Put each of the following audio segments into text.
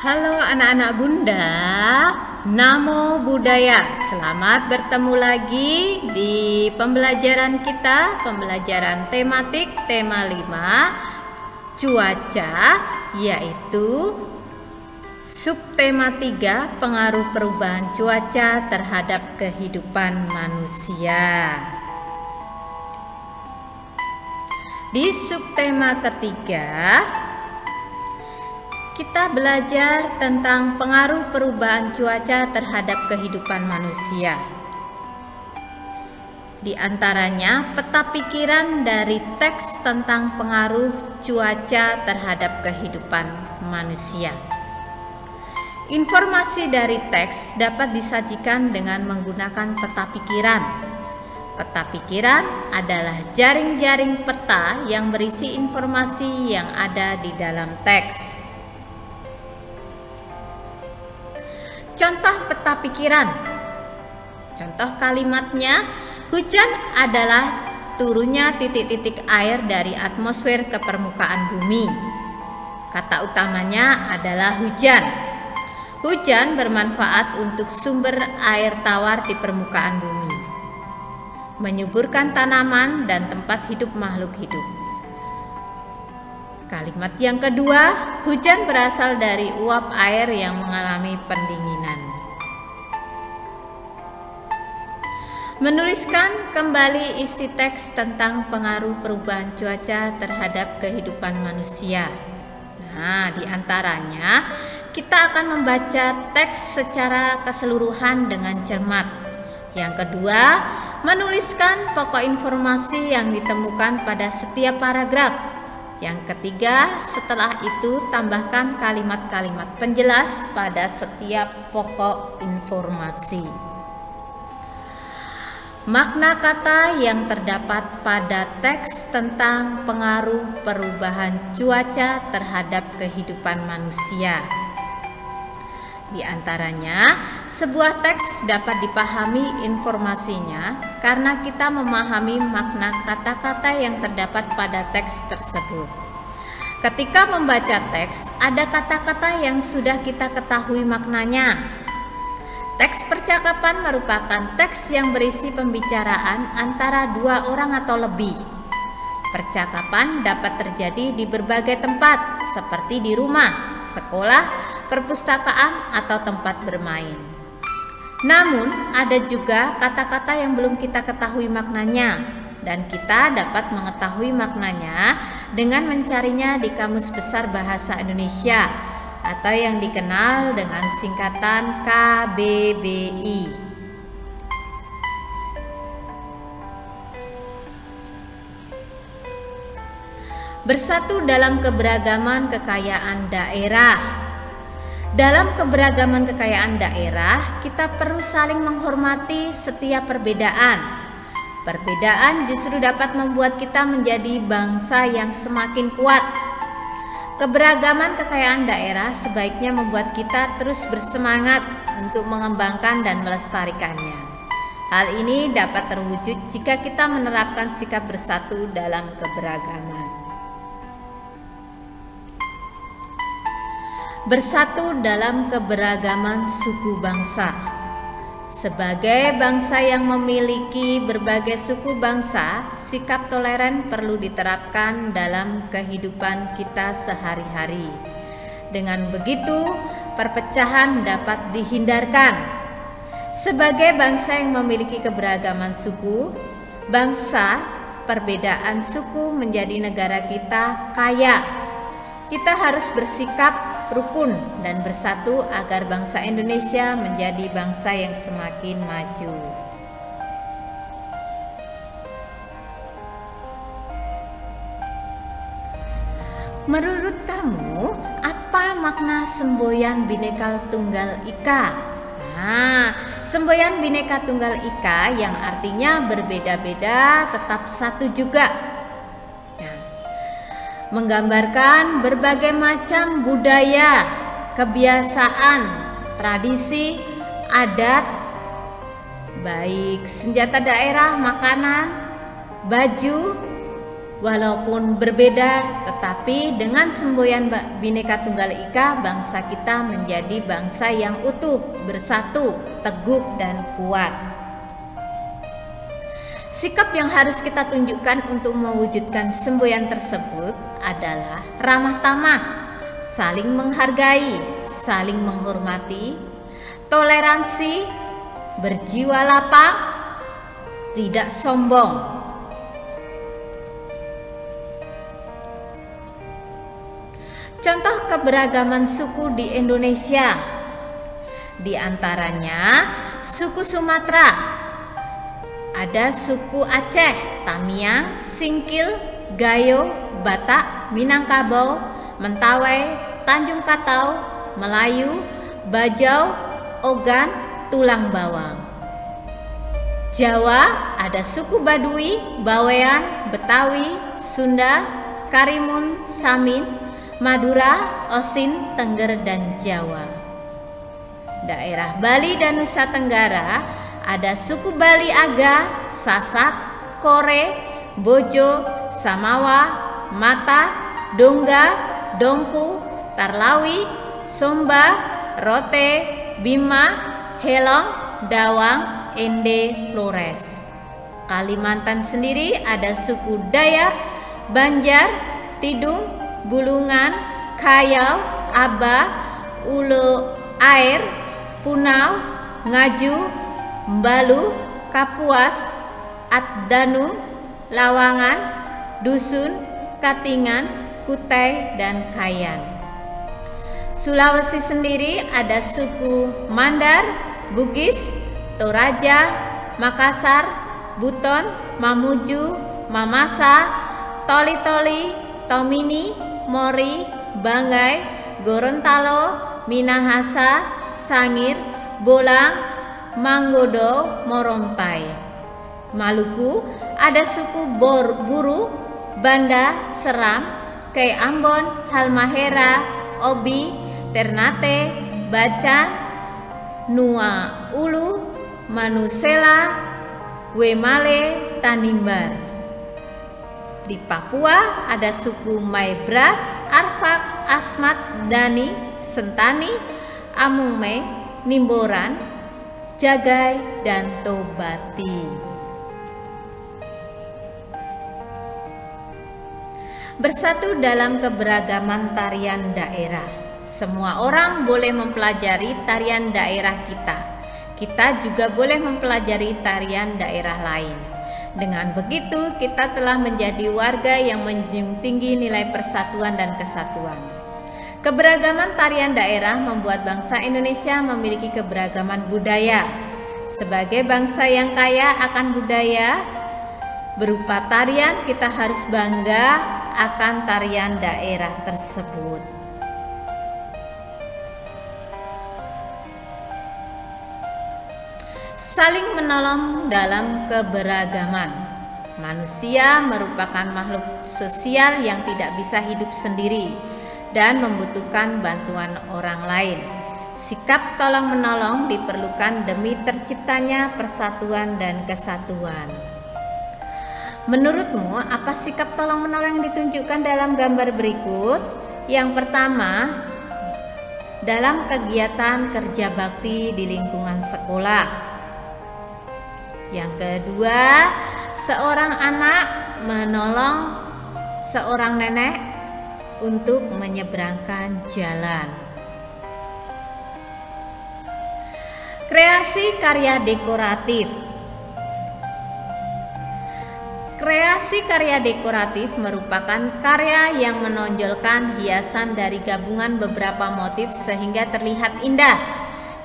Halo anak-anak Bunda, Namo Buddhaya. Selamat bertemu lagi di pembelajaran kita, pembelajaran tematik tema 5 cuaca, yaitu subtema 3 pengaruh perubahan cuaca terhadap kehidupan manusia. Di subtema ketiga kita belajar tentang pengaruh perubahan cuaca terhadap kehidupan manusia. Di antaranya peta pikiran dari teks tentang pengaruh cuaca terhadap kehidupan manusia. Informasi dari teks dapat disajikan dengan menggunakan peta pikiran. Peta pikiran adalah jaring-jaring peta yang berisi informasi yang ada di dalam teks. Contoh peta pikiran. Contoh kalimatnya, hujan adalah turunnya titik-titik air dari atmosfer ke permukaan bumi. Kata utamanya adalah hujan. Hujan bermanfaat untuk sumber air tawar di permukaan bumi, menyuburkan tanaman dan tempat hidup makhluk hidup. Kalimat yang kedua, hujan berasal dari uap air yang mengalami pendinginan. Menuliskan kembali isi teks tentang pengaruh perubahan cuaca terhadap kehidupan manusia. Nah, di antaranya kita akan membaca teks secara keseluruhan dengan cermat. Yang kedua, menuliskan pokok informasi yang ditemukan pada setiap paragraf. Yang ketiga, setelah itu tambahkan kalimat-kalimat penjelas pada setiap pokok informasi. Makna kata yang terdapat pada teks tentang pengaruh perubahan cuaca terhadap kehidupan manusia. Di antaranya, sebuah teks dapat dipahami informasinya karena kita memahami makna kata-kata yang terdapat pada teks tersebut. Ketika membaca teks, ada kata-kata yang sudah kita ketahui maknanya. Teks percakapan merupakan teks yang berisi pembicaraan antara dua orang atau lebih. Percakapan dapat terjadi di berbagai tempat, seperti di rumah, sekolah, perpustakaan, atau tempat bermain. Namun, ada juga kata-kata yang belum kita ketahui maknanya, dan kita dapat mengetahui maknanya dengan mencarinya di Kamus Besar Bahasa Indonesia, atau yang dikenal dengan singkatan KBBI. Bersatu dalam keberagaman kekayaan daerah. Dalam keberagaman kekayaan daerah, kita perlu saling menghormati setiap perbedaan. Perbedaan justru dapat membuat kita menjadi bangsa yang semakin kuat. Keberagaman kekayaan daerah sebaiknya membuat kita terus bersemangat untuk mengembangkan dan melestarikannya. Hal ini dapat terwujud jika kita menerapkan sikap bersatu dalam keberagaman. Bersatu dalam keberagaman suku bangsa. Sebagai bangsa yang memiliki berbagai suku bangsa, sikap toleran perlu diterapkan dalam kehidupan kita sehari-hari. Dengan begitu, perpecahan dapat dihindarkan. Sebagai bangsa yang memiliki keberagaman suku, bangsa, perbedaan suku menjadi negara kita kaya. Kita harus bersikap rukun dan bersatu agar bangsa Indonesia menjadi bangsa yang semakin maju. Menurut kamu, apa makna semboyan Bhinneka Tunggal Ika? Nah, semboyan Bhinneka Tunggal Ika yang artinya berbeda-beda tetap satu juga. Menggambarkan berbagai macam budaya, kebiasaan, tradisi, adat, baik senjata daerah, makanan, baju, Walaupun berbeda, tetapi dengan semboyan Bhinneka Tunggal Ika, bangsa kita menjadi bangsa yang utuh, bersatu, teguh, dan kuat. Sikap yang harus kita tunjukkan untuk mewujudkan semboyan tersebut adalah ramah tamah, saling menghargai, saling menghormati, toleransi, berjiwa lapang, tidak sombong. Contoh keberagaman suku di Indonesia, di antaranya suku Sumatera, ada suku Aceh, Tamiang, Singkil, Gayo, Batak, Minangkabau, Mentawai, Tanjung Katau, Melayu, Bajau, Ogan, Tulang Bawang. Jawa ada suku Baduy, Bawean, Betawi, Sunda, Karimun, Samin, Madura, Osing, Tengger, dan Jawa. Daerah Bali dan Nusa Tenggara ada suku Bali Aga, Sasak, Kore, Bojo, Samawa, Mata, Dongga, Dompu, Tarlawi, Somba, Rote, Bima, Helong, Dawang, Ende, Flores. Kalimantan sendiri ada suku Dayak, Banjar, Tidung, Bulungan, Kayau, Aba, Ulo Air, Punau, Ngaju, Mbalu, Kapuas, Atdanu, Lawangan, Dusun, Katingan, Kutai, dan Kayan. Sulawesi sendiri ada suku Mandar, Bugis, Toraja, Makassar, Buton, Mamuju, Mamasa, Toli-Toli, Tomini, Mori, Banggai, Gorontalo, Minahasa, Sangir, Bolang, Manggodo, Morontai. Maluku ada suku Buru, Banda, Seram, Kei Ambon, Halmahera, Obi, Ternate, Bacan, Nua Ulu, Manusela, Wemale, Tanimbar. Di Papua ada suku Maibrat, Arfak, Asmat, Dani, Sentani, Amungme, Nimboran, Jagai, dan Tobati. Bersatu dalam keberagaman tarian daerah. Semua orang boleh mempelajari tarian daerah kita. Kita juga boleh mempelajari tarian daerah lain. Dengan begitu, kita telah menjadi warga yang menjunjung tinggi nilai persatuan dan kesatuan. Keberagaman tarian daerah membuat bangsa Indonesia memiliki keberagaman budaya. Sebagai bangsa yang kaya akan budaya berupa tarian, kita harus bangga akan tarian daerah tersebut. Saling menolong dalam keberagaman. Manusia merupakan makhluk sosial yang tidak bisa hidup sendiri dan membutuhkan bantuan orang lain. Sikap tolong-menolong diperlukan demi terciptanya persatuan dan kesatuan. Menurutmu, apa sikap tolong-menolong yang ditunjukkan dalam gambar berikut? Yang pertama, dalam kegiatan kerja bakti di lingkungan sekolah. Yang kedua, seorang anak menolong seorang nenek untuk menyeberangkan jalan. Kreasi karya dekoratif. Kreasi karya dekoratif merupakan karya yang menonjolkan hiasan dari gabungan beberapa motif sehingga terlihat indah.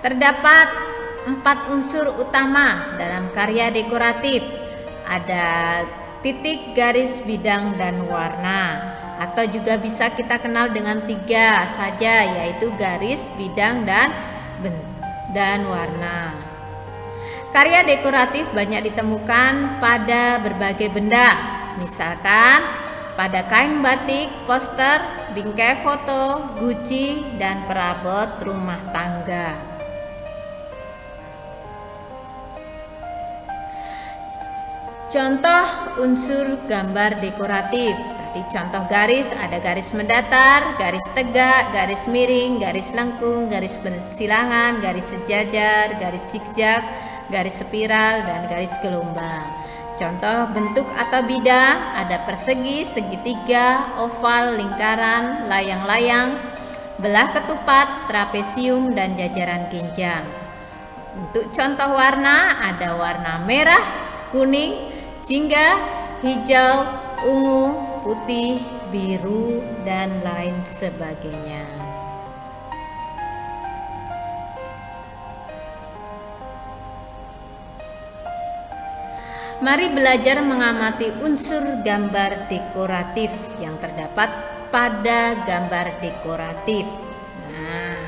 Terdapat 4 unsur utama dalam karya dekoratif. Ada titik, garis, bidang, dan warna. Atau juga bisa kita kenal dengan 3 saja, yaitu garis, bidang, dan warna. Karya dekoratif banyak ditemukan pada berbagai benda, misalkan pada kain batik, poster, bingkai foto, guci, dan perabot rumah tangga. Contoh unsur gambar dekoratif. Tadi contoh garis, ada garis mendatar, garis tegak, garis miring, garis lengkung, garis bersilangan, garis sejajar, garis zigzag, garis spiral, dan garis gelombang. Contoh bentuk atau bidang, ada persegi, segitiga, oval, lingkaran, layang-layang, belah ketupat, trapesium, dan jajaran genjang. Untuk contoh warna, ada warna merah, kuning, jingga, hijau, ungu, putih, biru, dan lain sebagainya. Mari belajar mengamati unsur gambar dekoratif yang terdapat pada gambar dekoratif. Nah,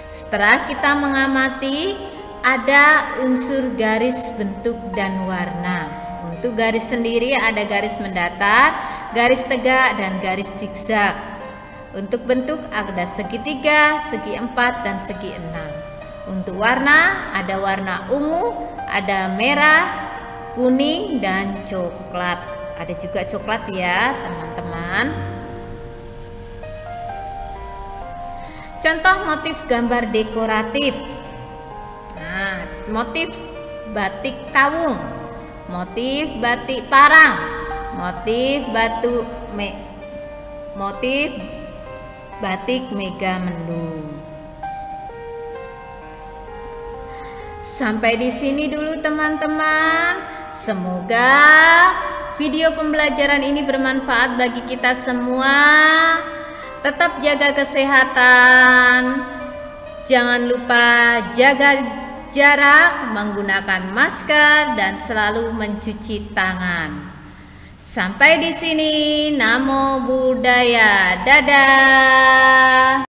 setelah kita mengamati, ada unsur garis, bentuk, dan warna. Untuk garis sendiri ada garis mendatar, garis tegak, dan garis zigzag. Untuk bentuk ada segitiga, segi 4, dan segi 6. Untuk warna ada warna ungu, ada merah, kuning, dan coklat. Ada juga coklat ya teman-teman. Contoh motif gambar dekoratif. Nah, motif batik kawung, motif batik parang, motif motif batik Megamendung. Sampai di sini dulu teman-teman. Semoga video pembelajaran ini bermanfaat bagi kita semua. Tetap jaga kesehatan. Jangan lupa jaga jarak, menggunakan masker, dan selalu mencuci tangan. Sampai di sini. Namo Buddhaya. Dadah.